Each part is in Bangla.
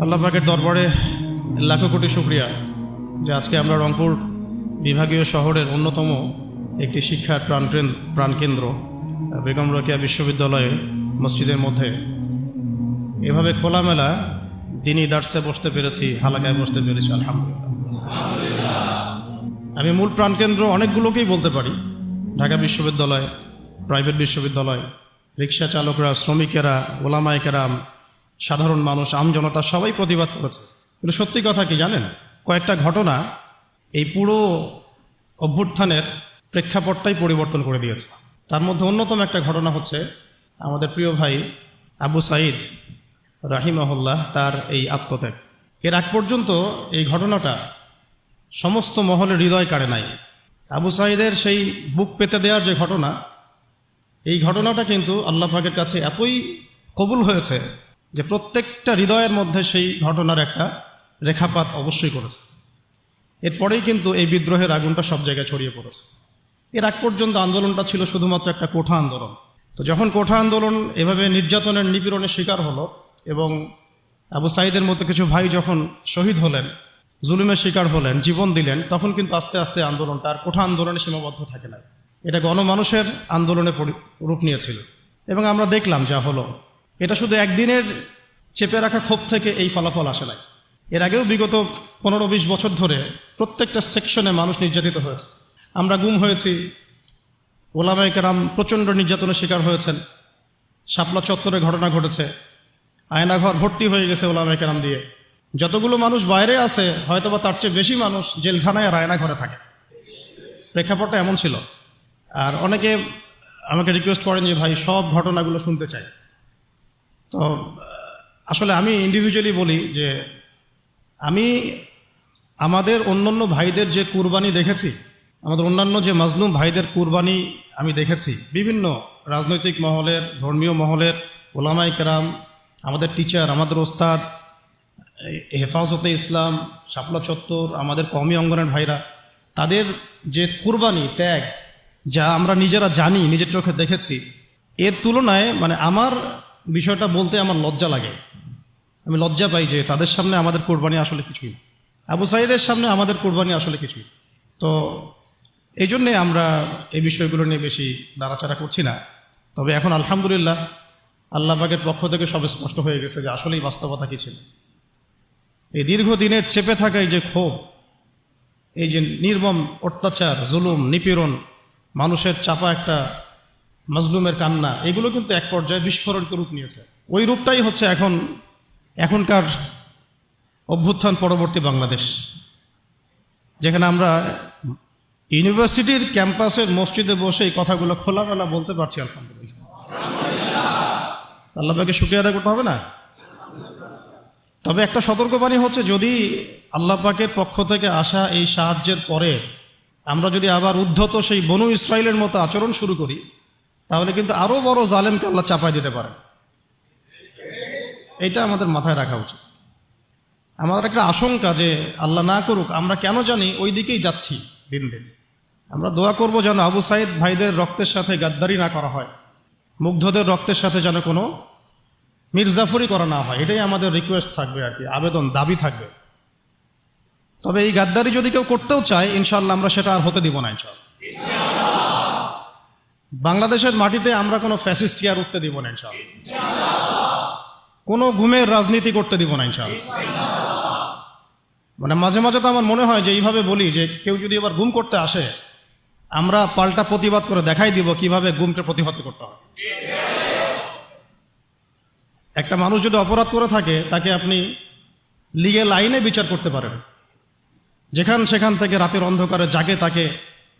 আল্লাহ পাকের দরবারে লাখো কোটি শুকরিয়া যে আজকে আমরা রংপুর বিভাগীয় শহরের অন্যতম একটি শিক্ষার প্রাণকেন্দ্র বেগম রোকেয়া বিশ্ববিদ্যালয়ে মসজিদের মধ্যে এভাবে খোলামেলা দিনই দার্সে বসতে পেরেছি, হালাকায় বসতে পেরেছি, আলহামদুলিল্লাহ। আমি মূল প্রাণকেন্দ্র অনেকগুলোকেই বলতে পারি, ঢাকা বিশ্ববিদ্যালয়, প্রাইভেট বিশ্ববিদ্যালয়, রিক্সা চালকরা, শ্রমিকেরা, ওলামায়ে কেরাম, সাধারণ মানুষ, আমজনতা সবাই প্রতিবাদ করেছে। কিন্তু সত্যি কথা কি জানেন, কয়েকটা ঘটনা এই পুরো অভ্যুত্থানের প্রেক্ষাপটটাই পরিবর্তন করে দিয়েছে। তার মধ্যে অন্যতম একটা ঘটনা হচ্ছে আমাদের প্রিয় ভাই আবু সাঈদ রাহিমাহুল্লাহ তার এই আত্মত্যাগ। এর আগ পর্যন্ত এই ঘটনাটা সমস্ত মহলের হৃদয় কাড়ে নাই। আবু সাঈদের সেই বুক পেতে দেওয়ার যে ঘটনা, এই ঘটনাটা কিন্তু আল্লাহ পাকের কাছে এতই কবুল হয়েছে যে প্রত্যেকটা হৃদয়ের মধ্যে সেই ঘটনার একটা রেখাপাত অবশ্যই করেছে। এরপরেই কিন্তু এই বিদ্রোহের আগুনটা সব জায়গায় ছড়িয়ে পড়েছে। এর আগ পর্যন্ত আন্দোলনটা ছিল শুধুমাত্র একটা কোঠা আন্দোলন। তো যখন কোঠা আন্দোলন এভাবে নির্যাতনের, নিপীড়নের শিকার হলো এবং আবু সাঈদের মতো কিছু ভাই যখন শহীদ হলেন, জুলুমের শিকার হলেন, জীবন দিলেন, তখন কিন্তু আস্তে আস্তে আন্দোলনটা আর কোঠা আন্দোলনে সীমাবদ্ধ থাকে না, এটা গণমানুষের আন্দোলনে রূপ নিয়েছিল। এবং আমরা দেখলাম যা হলো, এটা শুধু একদিনের চেপে রাখা ক্ষোভ থেকে এই ফলাফল আসে নাই। এর আগেও বিগত 15-20 বছর ধরে প্রত্যেকটা সেকশনে মানুষ নির্যাতিত হয়েছে। আমরা গুম হয়েছি, ওলামায়ে কেরাম প্রচণ্ড নির্যাতনের শিকার হয়েছেন, শাপলা চত্বরে ঘটনা ঘটেছে, আয়নাঘর ভর্তি হয়ে গেছে ওলামায়ে কেরাম দিয়ে। যতগুলো মানুষ বাইরে আছে হয়তোবা তার চেয়ে বেশি মানুষ জেলখানায় আর আয়নাঘরে থাকে। প্রেক্ষাপটটা এমন ছিল। আর অনেকে আমাকে রিকোয়েস্ট করেন যে ভাই সব ঘটনাগুলো শুনতে চাই। তো আসলে আমি ইন্ডিভিজুয়ালি বলি যে আমি আমাদের অন্যান্য ভাইদের যে কুরবানি দেখেছি, আমাদের অন্যান্য যে মাজলুম ভাইদের কুরবানি আমি দেখেছি, বিভিন্ন রাজনৈতিক মহলের, ধর্মীয় মহলের, ওলামায়ে কেরাম, আমাদের টিচার, আমাদের ওস্তাদ, হেফাজতে ইসলাম, শাপলা চত্বর, আমাদের কওমি অঙ্গনের ভাইরা, তাদের যে কুরবানি, ত্যাগ, যা আমরা নিজেরা জানি, নিজের চোখে দেখেছি, এর তুলনায় মানে আমার বিষয়টা বলতে আমার লজ্জা লাগে। আমি লজ্জা পাই যে তাদের সামনে আমাদের কোরবানি আসলে কিছুই না, আবু সাঈদের সামনে আমাদের কোরবানি আসলে কিছুই। তো এই জন্যে আমরা এই বিষয়গুলো নিয়ে বেশি নাড়াচাড়া করছি না। তবে এখন আলহামদুলিল্লাহ আল্লাহ পাকের পক্ষ থেকে সব স্পষ্ট হয়ে গেছে যে আসলেই বাস্তবতা কী ছিল। এই দীর্ঘদিনের চেপে থাকা এই যে ক্ষোভ, এই যে নির্মম অত্যাচার, জুলুম, নিপীড়ন, মানুষের চাপা একটা মাজলুমের কান্না, এগুলো কিন্তু এক পর্যায়ে বিস্ফোরণকে রূপ নিয়েছে। ওই রূপটাই হচ্ছে এখনকার অভ্যুত্থান পরবর্তী বাংলাদেশ, যেখানে আমরা ইউনিভার্সিটির ক্যাম্পাসের মসজিদে বসে এই কথাগুলো খোলামেলা বলতে পারছি। আলহামদুলিল্লাহ, আল্লাহ পাকে শুকরিয়া আদায় করতে হবে না? তবে একটা সতর্কবাণী হচ্ছে, যদি আল্লাহ পাকের পক্ষ থেকে আসা এই সাহায্যের পরে আমরা যদি আবার উদ্ধত সেই বনু ইসরাইলের মতো আচরণ শুরু করি, তাহলে কিন্তু আরও বড় জালেমকে আল্লাহ চাপাই দিতে পারে। এটা আমাদের মাথায় রাখা উচিত। আমাদের একটা আশঙ্কা যে আল্লাহ না করুক, আমরা কেন জানি ওই দিকেই যাচ্ছি দিন দিন। আমরা দোয়া করব যেন আবু সাঈদ ভাইদের রক্তের সাথে গাদ্দারি না করা হয়, মুগ্ধদের রক্তের সাথে যেন কোনো মির্জাফরি করা না হয়। এটাই আমাদের রিকোয়েস্ট থাকবে আর কি, আবেদন, দাবি থাকবে। তবে এই গাদ্দারি যদি কেউ করতেও চায়, ইনশাআল্লাহ আমরা সেটা আর হতে দিব না ইনশাআল্লাহ। বাংলাদেশের মাটিতে আমরা কোনো ফ্যাসিস্ট আর উঠতে দিব না ইনশাআল্লাহ। কোনো গুমের রাজনীতি করতে দিব না ইনশাআল্লাহ। মানে মাঝে মাঝে তো আমার মনে হয় যে এইভাবে বলি যে কেউ যদি এবার গুম করতে আসে, আমরা পাল্টা প্রতিবাদ করে দেখাই দিব কিভাবে গুমকে প্রতিহত করতে হয়। একটা মানুষ যদি অপরাধ করে থাকে, তাকে আপনি লিগ্যাল আইনে বিচার করতে পারেন। সেখান থেকে রাতের অন্ধকারে জাগে তাকে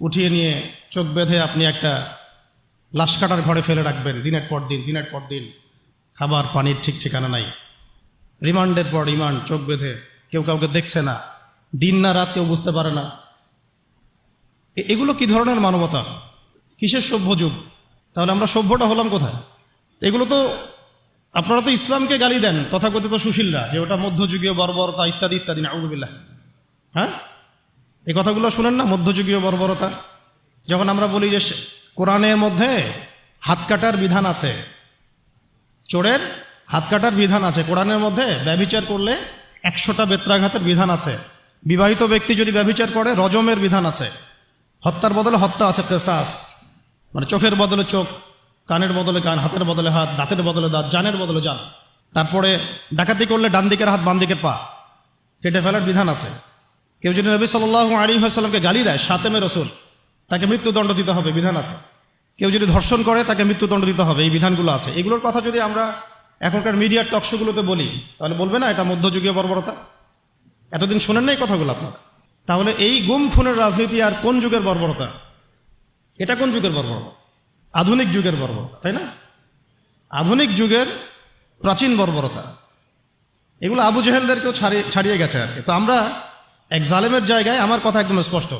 উঠিয়ে নিয়ে চোখ বেঁধে আপনি একটা লাশ কাটার ঘরে ফেলে রাখবেন দিনের পর দিন, খাবার পানির ঠিক ঠিকানা নাই, রিমান্ডের পর রিমান্ড, চোখ বেঁধে, কেউ কাউকে দেখছে না, দিন না রাত কেউ বুঝতে পারে না। এগুলো কি ধরনের মানবতা? কিসের সভ্য যুগ? তাহলে আমরা সভ্যটা হলাম কোথায়? এগুলো তো, আপনারা তো ইসলামকে গালি দেন তথাকথিত সুশীলরা, যে ওটা মধ্যযুগীয় বর্বরতা ইত্যাদি ইত্যাদি, নাউযুবিল্লাহ। হ্যাঁ, এই কথাগুলো শুনেন না, মধ্যযুগীয় বর্বরতা। যখন আমরা বলি যে কোরআনের মধ্যে হাত কাটার বিধান আছে, চোরের হাত কাটার বিধান আছে কোরআনের মধ্যে। ব্যভিচার করলে 100টা বেত্রাঘাতের বিধান আছে। বিবাহিত ব্যক্তি যদি ব্যভিচার করে রজমের বিধান আছে। হত্যার বদলে হত্যা আছে, কিসাস, মানে চোখের বদলে চোখ, কানের বদলে কান, হাতের বদলে হাত, দাঁতের বদলে দাঁত, জানের বদলে জান। তারপরে ডাকাতি করলে ডান দিকের হাত বাম দিকের পা কেটে ফেলার বিধান আছে। কেউ যদি নবী সাল্লাল্লাহু আলাইহি ওয়াসাল্লামকে গালি দেয়, শাতেমে রসুল, তাকে মৃত্যুদণ্ড দিতে হবে, বিধান আছে। কেউ যদি ধর্ষণ করে তাকে মৃত্যুদণ্ড দিতে হবে, এই বিধানগুলো আছে। এগুলোর কথা যদি আমরা এখনকার মিডিয়ার টকশোগুলোতে বলি তাহলে বলবে না এটা মধ্যযুগীয় বর্বরতা? এতদিন শোনেন না এই কথাগুলো আপনারা? তাহলে এই গুম খুনের রাজনীতি আর কোন যুগের বর্বরতা? এটা কোন যুগের বর্বরতা? আধুনিক যুগের বর্বরতা, তাই না? আধুনিক যুগের প্রাচীন বর্বরতা। এগুলো আবু জেহেলদেরকেও ছাড়িয়ে গেছে আর কি। তো আমরা এক জালেমের জায়গায়, আমার কথা একদম স্পষ্ট,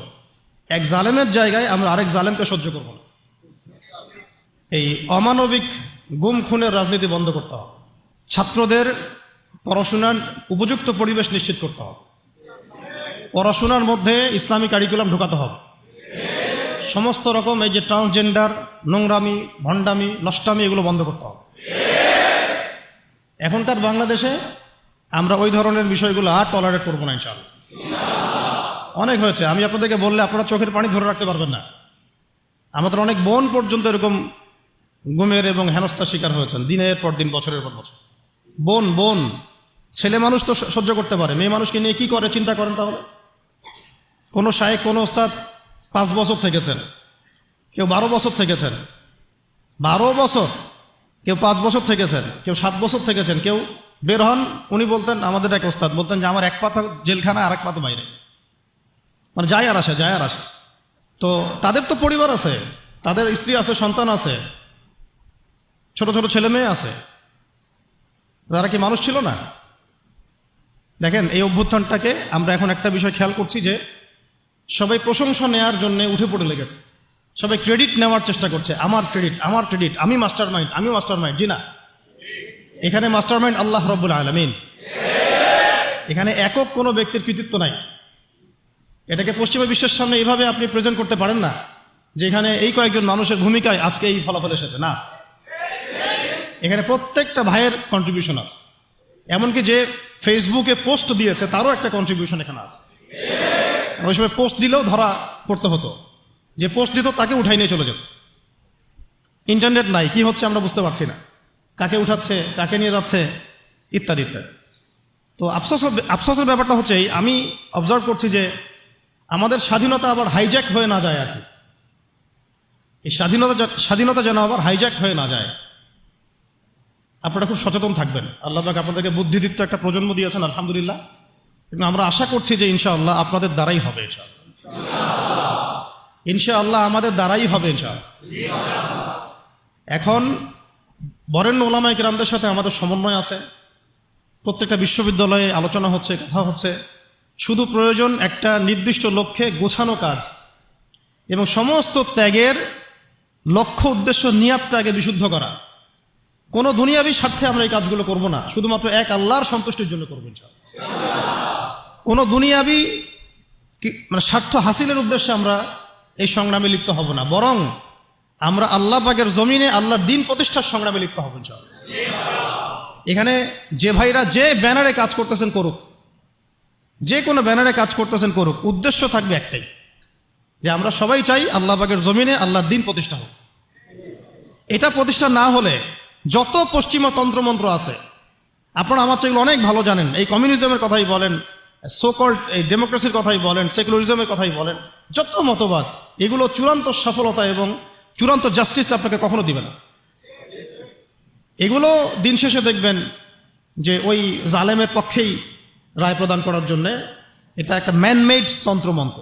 এক জালেমের জায়গায় আমরা আরেক জালেমকে সহ্য করব না। এই অমানবিক গুম খুনের রাজনীতি বন্ধ করতে হবে। ছাত্রদের পড়াশোনার উপযুক্ত পরিবেশ নিশ্চিত করতে হবে। পড়াশোনার মধ্যে ইসলামী কারিকুলাম ঢোকাতে হবে। সমস্ত রকম এই যে ট্রান্সজেন্ডার, নোংরামি, ভণ্ডামি, নষ্টামি, এগুলো বন্ধ করতে হবে। এখনকার বাংলাদেশে আমরা ওই ধরনের বিষয়গুলো আর টলারেট করবো না ইনশাআল্লাহ। অনেক হয়েছে, আমি আপনাদেরকে বললে আপনারা চোখের পানি ধরে রাখতে পারবেন না। আমাদের অনেক বোন পর্যন্ত এরকম গুমের এবং হেনস্থার শিকার হয়েছেন, দিনের পর দিন, বছরের পর বছর। বোন ছেলে মানুষ তো সহ্য করতে পারে, মেয়ে মানুষকে নিয়ে কি করে চিন্তা করেন তাহলে। কোনো শায়েখ, কোনো ওস্তাদ 5 বছর থেকেছেন, কেউ 12 বছর থেকেছেন, 12 বছর, কেউ 5 বছর থেকেছেন, কেউ 7 বছর থেকেছেন। কেউ বের হন, উনি বলতেন, আমাদের এক ওস্তাদ বলতেন যে আমার এক পাতা জেলখানা আর এক পাতা বাইরে, মানে যায় আর আসে। তো তাদের তো পরিবার আছে, তাদের স্ত্রী আছে, সন্তান আছে, ছোট ছোট ছেলে মেয়ে আছে। তারা কি মানুষ ছিল না? দেখেন, এই অভ্যুত্থানটাকে আমরা এখন একটা বিষয় খেয়াল করছি যে সবাই প্রশংসা নেওয়ার জন্য উঠে পড়ে লেগেছে। সবাই ক্রেডিট নেওয়ার চেষ্টা করছে, আমার ক্রেডিট, আমি মাস্টার মাইন্ড। জি না, এখানে মাস্টার মাইন্ড আল্লাহ রাব্বুল আলামিন। এখানে একক কোনো ব্যক্তির কৃতিত্ব নাই। এটাকে পশ্চিমা বিশ্বের সামনে এইভাবে আপনি প্রেজেন্ট করতে পারেন না যে এখানে এই কয়েকজন মানুষের ভূমিকায় আজকে এই ফলাফল এসেছে, না। এখানে প্রত্যেকটা ভাইয়ের কন্ট্রিবিউশন আছে। এমনকি যে ফেসবুকে পোস্ট দিয়েছে তারও একটা কন্ট্রিবিউশন এখানে আছে। ওই সময় পোস্ট দিলেও ধরা পড়তে হতো, যে পোস্ট দিত তাকে উঠাই নিয়ে চলে যেত। ইন্টারনেট নাই, কি হচ্ছে আমরা বুঝতে পারছি না, কাকে উঠাচ্ছে, কাকে নিয়ে যাচ্ছে, ইত্যাদি ইত্যাদি। তো আফসোসের ব্যাপারটা হচ্ছে আমি অবজার্ভ করছি যে আমাদের স্বাধীনতা আবার হাইজ্যাক হয়ে না যায় আর কি। এই স্বাধীনতা যেন আবার হাইজ্যাক হয়ে না যায়। আপনারা খুব সচেতন থাকবেন। আল্লাহ পাক আপনাদেরকে বুদ্ধিদীপ্ত একটা প্রজন্ম দিয়েছেন, আলহামদুলিল্লাহ। কিন্তু আমরা আশা করছি যে ইনশাআল্লাহ আপনাদের দ্বারাই হবে, ইনশাআল্লাহ আমাদের দ্বারাই হবে ইনশাআল্লাহ। এখন বরেণ্য ওলামায়ে কেরামদের সাথে আমাদের সমন্বয় আছে। প্রত্যেকটা বিশ্ববিদ্যালয়ে আলোচনা হচ্ছে, কথা হচ্ছে। শুধু প্রয়োজন একটা নির্দিষ্ট লক্ষ্যে গোছানো কাজ এবং সমস্ত ত্যাগের লক্ষ্য, উদ্দেশ্য, নিয়াতটা আগে বিশুদ্ধ করা। কোনো দুনিয়াবী স্বার্থে আমরা এই কাজগুলো করব না, শুধুমাত্র এক আল্লাহর সন্তুষ্টির জন্য করবো ইনশাআল্লাহ। কোনো দুনিয়াবি মানে স্বার্থ হাসিলের উদ্দেশ্যে আমরা এই সংগ্রামে লিপ্ত হব না, বরং আমরা আল্লাহ পাকের জমিনে আল্লাহর দ্বীন প্রতিষ্ঠার সংগ্রামে লিপ্ত হব ইনশাআল্লাহ। এখানে যে ভাইরা যে ব্যানারে কাজ করতেছেন করুক, যে কোনো ব্যানারে কাজ করতেছেন করুক, উদ্দেশ্য থাকবে একটাই, যে আমরা সবাই চাই আল্লাহ পাকের জমিনে আল্লাহর দ্বীন প্রতিষ্ঠা হোক। এটা প্রতিষ্ঠা না হলে যত পশ্চিমা তন্ত্রমন্ত্র আছে, আপনারা আমার চেয়ে অনেক ভালো জানেন, এই কমিউনিজমের কথাই বলেন, সোকল্ড এই ডেমোক্রেসির কথাই বলেন, সেকুলারিজমের কথাই বলেন, যত মতবাদ, এগুলো চূড়ান্ত সফলতা এবং চূড়ান্ত জাস্টিস আপনাকে কখনো দিবে না। এগুলো দিন শেষে দেখবেন যে ওই জালেমের পক্ষেই রায় প্রদান করার জন্যে এটা একটা ম্যানমেড তন্ত্রমন্ত্র।